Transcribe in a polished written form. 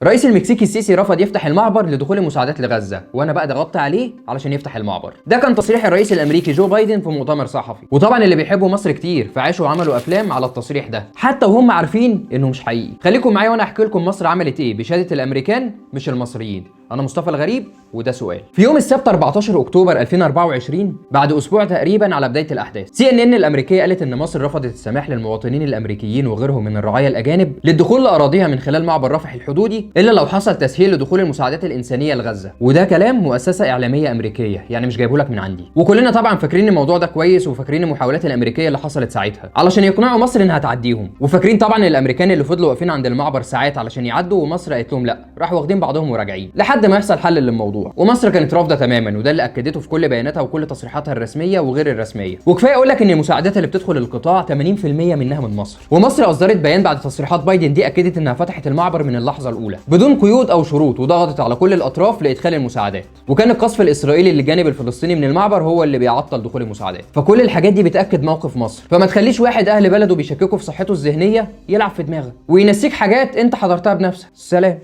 الرئيس المكسيكي السيسي رفض يفتح المعبر لدخول المساعدات لغزه، وانا بقى ضغطت عليه علشان يفتح المعبر. ده كان تصريح الرئيس الامريكي جو بايدن في مؤتمر صحفي، وطبعا اللي بيحبوا مصر كتير فعاشوا وعملوا افلام على التصريح ده حتى وهم عارفين انه مش حقيقي. خليكم معايا وانا احكي لكم مصر عملت ايه بشهاده الامريكان مش المصريين. انا مصطفى الغريب وده سؤال. في يوم السبت 14 اكتوبر 2024 بعد اسبوع تقريبا على بدايه الاحداث، CNN الامريكيه قالت ان مصر رفضت السماح للمواطنين الامريكيين وغيرهم من الرعايا الاجانب للدخول لاراضيها من خلال معبر رفح الحدودي الا لو حصل تسهيل لدخول المساعدات الانسانيه لغزه. وده كلام مؤسسه اعلاميه امريكيه، يعني مش جايبه لك من عندي. وكلنا طبعا فاكرين الموضوع ده كويس، وفاكرين المحاولات الامريكيه اللي حصلت ساعتها علشان يقنعوا مصر انها تعديهم، وفاكرين طبعا الامريكان اللي فضلوا واقفين عند المعبر ساعات علشان يعدوا ومصر قالت لهم لا، راحوا واخدين بعضهم وراجعين لحد ما يحصل حل للموضوع. ومصر كانت رافضه تماما، وده اللي اكدته في كل بياناتها وكل تصريحاتها الرسميه وغير الرسميه. وكفايه اقول لك ان المساعدات اللي بتدخل القطاع 80% منها من مصر. ومصر اصدرت بيان بعد تصريحات بايدن دي اكدت انها فتحت المعبر من اللحظه الاولى بدون قيود او شروط، وضغطت على كل الاطراف لادخال المساعدات. وكان القصف الاسرائيلي للجانب الفلسطيني من المعبر هو اللي بيعطل دخول المساعدات. فكل الحاجات دي بتاكد موقف مصر، فما تخليش واحد اهل بلده بيشككوا في صحته الذهنيه يلعب في دماغك وينسيك حاجات انت حضرتها بنفسك. سلام.